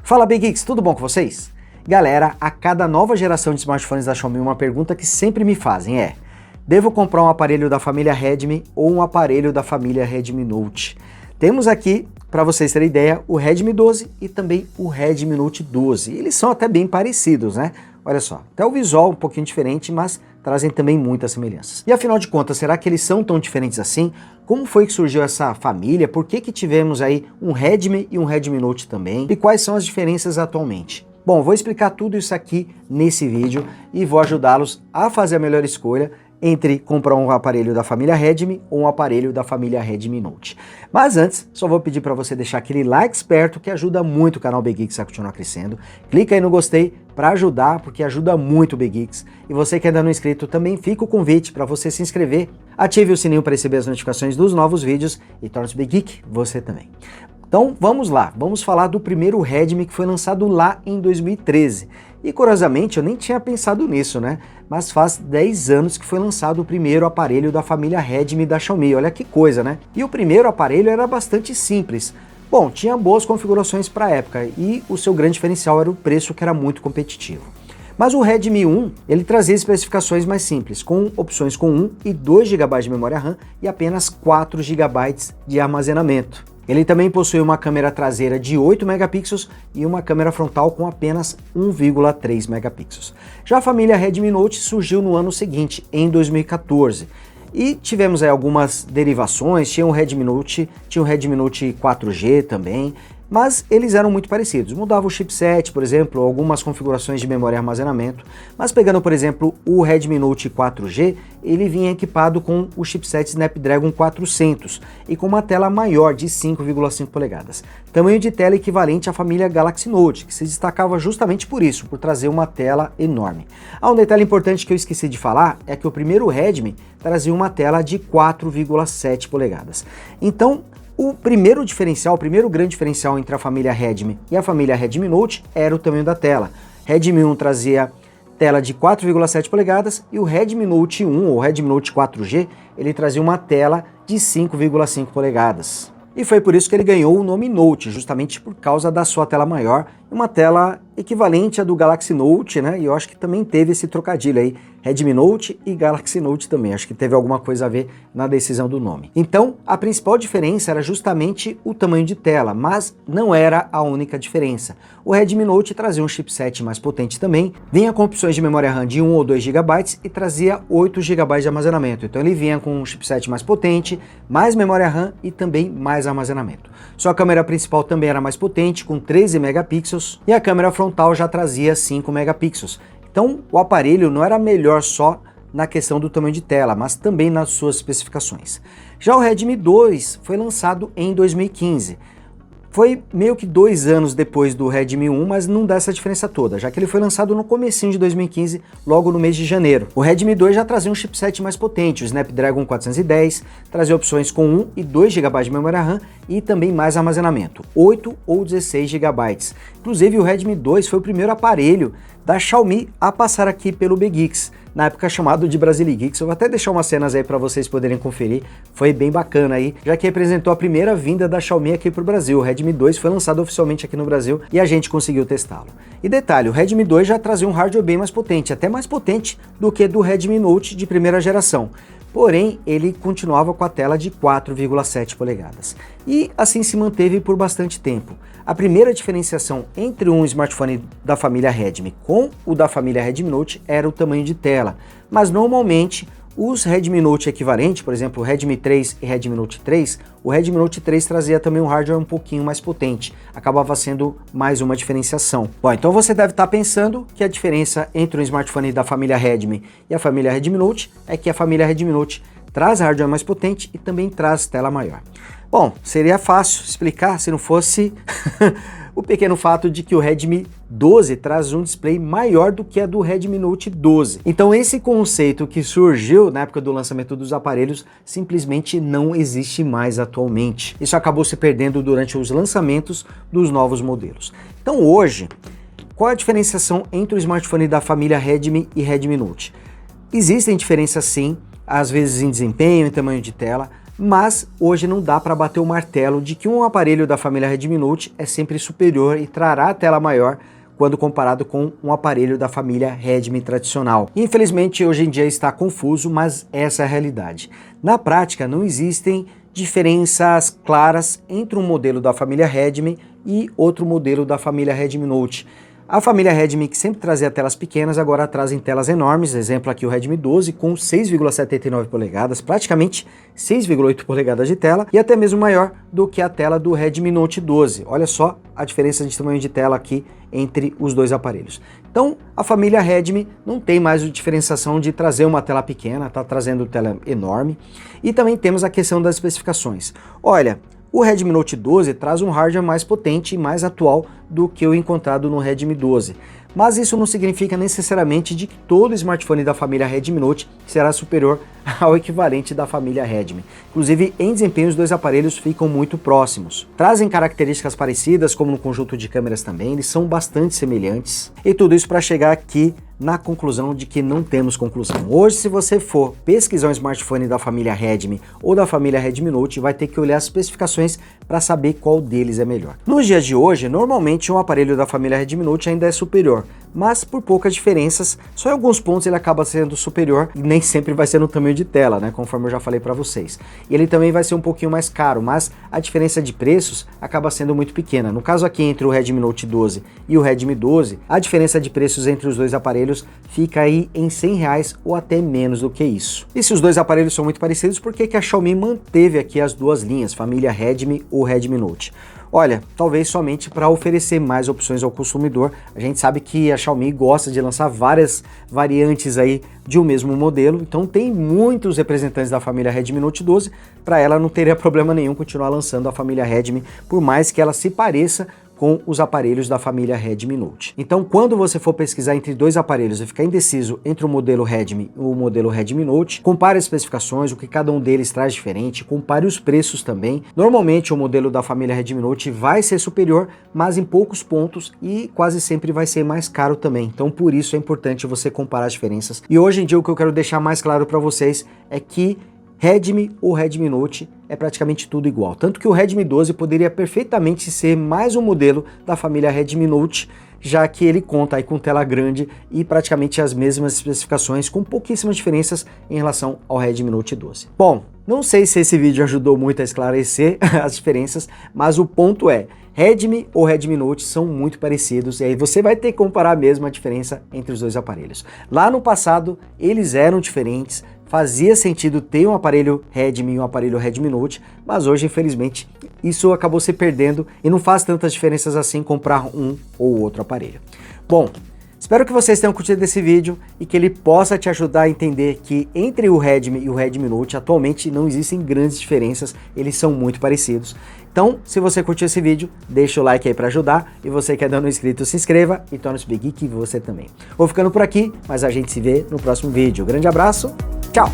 Fala Big Geeks, tudo bom com vocês? Galera, a cada nova geração de smartphones da Xiaomi, uma pergunta que sempre me fazem é: devo comprar um aparelho da família Redmi ou um aparelho da família Redmi Note? Temos aqui, para vocês terem ideia, o Redmi 12 e também o Redmi Note 12. Eles são até bem parecidos, né? Olha só, até o visual um pouquinho diferente, mas trazem também muitas semelhanças. E afinal de contas, será que eles são tão diferentes assim? Como foi que surgiu essa família? Por que tivemos aí um Redmi e um Redmi Note também? E quais são as diferenças atualmente? Bom, vou explicar tudo isso aqui nesse vídeo e vou ajudá-los a fazer a melhor escolha entre comprar um aparelho da família Redmi ou um aparelho da família Redmi Note. Mas antes, só vou pedir para você deixar aquele like esperto que ajuda muito o canal Big Geeks a continuar crescendo. Clica aí no gostei para ajudar, porque ajuda muito o Big Geeks. E você que ainda não é inscrito, também fica o convite para você se inscrever, ative o sininho para receber as notificações dos novos vídeos e torne-se Big Geek você também. Então vamos lá, vamos falar do primeiro Redmi que foi lançado lá em 2013. E curiosamente eu nem tinha pensado nisso, né? Mas faz 10 anos que foi lançado o primeiro aparelho da família Redmi da Xiaomi, olha que coisa, né? E o primeiro aparelho era bastante simples. Bom, tinha boas configurações para a época e o seu grande diferencial era o preço, que era muito competitivo. Mas o Redmi 1, ele trazia especificações mais simples, com opções com 1 e 2 GB de memória RAM e apenas 4 GB de armazenamento. Ele também possui uma câmera traseira de 8 megapixels e uma câmera frontal com apenas 1,3 megapixels. Já a família Redmi Note surgiu no ano seguinte, em 2014. E tivemos aí algumas derivações, tinha o Redmi Note 4G também, mas eles eram muito parecidos. Mudava o chipset, por exemplo, algumas configurações de memória e armazenamento, mas pegando, por exemplo, o Redmi Note 4G, ele vinha equipado com o chipset Snapdragon 400 e com uma tela maior de 5,5 polegadas. Tamanho de tela equivalente à família Galaxy Note, que se destacava justamente por isso, por trazer uma tela enorme. Um detalhe importante que eu esqueci de falar é que o primeiro Redmi trazia uma tela de 4,7 polegadas. Então, o primeiro grande diferencial entre a família Redmi e a família Redmi Note era o tamanho da tela. Redmi 1 trazia tela de 4,7 polegadas e o Redmi Note 1 ou Redmi Note 4G, ele trazia uma tela de 5,5 polegadas. E foi por isso que ele ganhou o nome Note, justamente por causa da sua tela maior, uma tela equivalente à do Galaxy Note, né? E eu acho que também teve esse trocadilho aí, Redmi Note e Galaxy Note também, acho que teve alguma coisa a ver na decisão do nome. Então, a principal diferença era justamente o tamanho de tela, mas não era a única diferença. O Redmi Note trazia um chipset mais potente também, vinha com opções de memória RAM de 1 ou 2 GB e trazia 8 GB de armazenamento. Então ele vinha com um chipset mais potente, mais memória RAM e também mais armazenamento. Sua câmera principal também era mais potente, com 13 megapixels, e a câmera frontal já trazia 5 megapixels. Então o aparelho não era melhor só na questão do tamanho de tela, mas também nas suas especificações. Já o Redmi 2 foi lançado em 2015. Foi meio que 2 anos depois do Redmi 1, mas não dá essa diferença toda, já que ele foi lançado no comecinho de 2015, logo no mês de janeiro. O Redmi 2 já trazia um chipset mais potente, o Snapdragon 410, trazia opções com 1 e 2 GB de memória RAM e também mais armazenamento, 8 ou 16 GB. Inclusive o Redmi 2 foi o primeiro aparelho da Xiaomi a passar aqui pelo Big Geeks, na época chamado de Brasile Geeks. Eu vou até deixar umas cenas aí para vocês poderem conferir, foi bem bacana aí, já que representou a primeira vinda da Xiaomi aqui para o Brasil. O Redmi 2 foi lançado oficialmente aqui no Brasil e a gente conseguiu testá-lo. E detalhe, o Redmi 2 já trazia um hardware bem mais potente, até mais potente do que do Redmi Note de primeira geração. Porém, ele continuava com a tela de 4,7 polegadas. E assim se manteve por bastante tempo. A primeira diferenciação entre um smartphone da família Redmi com o da família Redmi Note era o tamanho de tela. Mas normalmente, os Redmi Note equivalentes, por exemplo, o Redmi 3 e Redmi Note 3, o Redmi Note 3 trazia também um hardware um pouquinho mais potente, acabava sendo mais uma diferenciação. Bom, então você deve estar pensando que a diferença entre um smartphone da família Redmi e a família Redmi Note é que a família Redmi Note traz hardware mais potente e também traz tela maior. Bom, seria fácil explicar se não fosse o pequeno fato de que o Redmi 12 traz um display maior do que a do Redmi Note 12. Então esse conceito que surgiu na época do lançamento dos aparelhos simplesmente não existe mais atualmente. Isso acabou se perdendo durante os lançamentos dos novos modelos. Então hoje, qual a diferenciação entre o smartphone da família Redmi e Redmi Note? Existem diferenças sim, às vezes em desempenho, em tamanho de tela, mas hoje não dá para bater o martelo de que um aparelho da família Redmi Note é sempre superior e trará tela maior quando comparado com um aparelho da família Redmi tradicional. Infelizmente, hoje em dia está confuso, mas essa é a realidade. Na prática, não existem diferenças claras entre um modelo da família Redmi e outro modelo da família Redmi Note. A família Redmi, que sempre trazia telas pequenas, agora trazem telas enormes. Exemplo aqui o Redmi 12 com 6,79 polegadas, praticamente 6,8 polegadas de tela, e até mesmo maior do que a tela do Redmi Note 12. Olha só a diferença de tamanho de tela aqui entre os dois aparelhos. Então, a família Redmi não tem mais a diferenciação de trazer uma tela pequena, está trazendo tela enorme. E também temos a questão das especificações. Olha, o Redmi Note 12 traz um hardware mais potente e mais atual do que o encontrado no Redmi 12. Mas isso não significa necessariamente de que todo smartphone da família Redmi Note será superior ao equivalente da família Redmi. Inclusive, em desempenho, os dois aparelhos ficam muito próximos. Trazem características parecidas, como no conjunto de câmeras também, eles são bastante semelhantes. E tudo isso para chegar aqui na conclusão de que não temos conclusão. Hoje, se você for pesquisar um smartphone da família Redmi ou da família Redmi Note, vai ter que olhar as especificações para saber qual deles é melhor. Nos dias de hoje, normalmente um aparelho da família Redmi Note ainda é superior, mas por poucas diferenças, só em alguns pontos ele acaba sendo superior e nem sempre vai ser no tamanho de tela, né, conforme eu já falei para vocês. E ele também vai ser um pouquinho mais caro, mas a diferença de preços acaba sendo muito pequena. No caso aqui entre o Redmi Note 12 e o Redmi 12, a diferença de preços entre os dois aparelhos fica aí em R$100 ou até menos do que isso. E se os dois aparelhos são muito parecidos, por que a Xiaomi manteve aqui as duas linhas, família Redmi ou Redmi Note? Olha, talvez somente para oferecer mais opções ao consumidor. A gente sabe que a Xiaomi gosta de lançar várias variantes aí de um mesmo modelo, então tem muitos representantes da família Redmi Note 12, para ela não teria problema nenhum continuar lançando a família Redmi, por mais que ela se pareça com os aparelhos da família Redmi Note. Então, quando você for pesquisar entre dois aparelhos e ficar indeciso entre o modelo Redmi e o modelo Redmi Note, compare as especificações, o que cada um deles traz diferente, compare os preços também. Normalmente, o modelo da família Redmi Note vai ser superior, mas em poucos pontos, e quase sempre vai ser mais caro também. Então, por isso é importante você comparar as diferenças. E hoje em dia, o que eu quero deixar mais claro para vocês é que Redmi ou Redmi Note é praticamente tudo igual. Tanto que o Redmi 12 poderia perfeitamente ser mais um modelo da família Redmi Note, já que ele conta aí com tela grande e praticamente as mesmas especificações, com pouquíssimas diferenças em relação ao Redmi Note 12. Bom, não sei se esse vídeo ajudou muito a esclarecer as diferenças, mas o ponto é, Redmi ou Redmi Note são muito parecidos, e aí você vai ter que comparar mesmo a diferença entre os dois aparelhos. Lá no passado, eles eram diferentes, fazia sentido ter um aparelho Redmi e um aparelho Redmi Note, mas hoje, infelizmente, isso acabou se perdendo e não faz tantas diferenças assim comprar um ou outro aparelho. Bom, espero que vocês tenham curtido esse vídeo e que ele possa te ajudar a entender que entre o Redmi e o Redmi Note atualmente não existem grandes diferenças, eles são muito parecidos. Então, se você curtiu esse vídeo, deixa o like aí para ajudar, e você que é não inscrito, se inscreva e torne-se Big Geek você também. Vou ficando por aqui, mas a gente se vê no próximo vídeo. Grande abraço, tchau!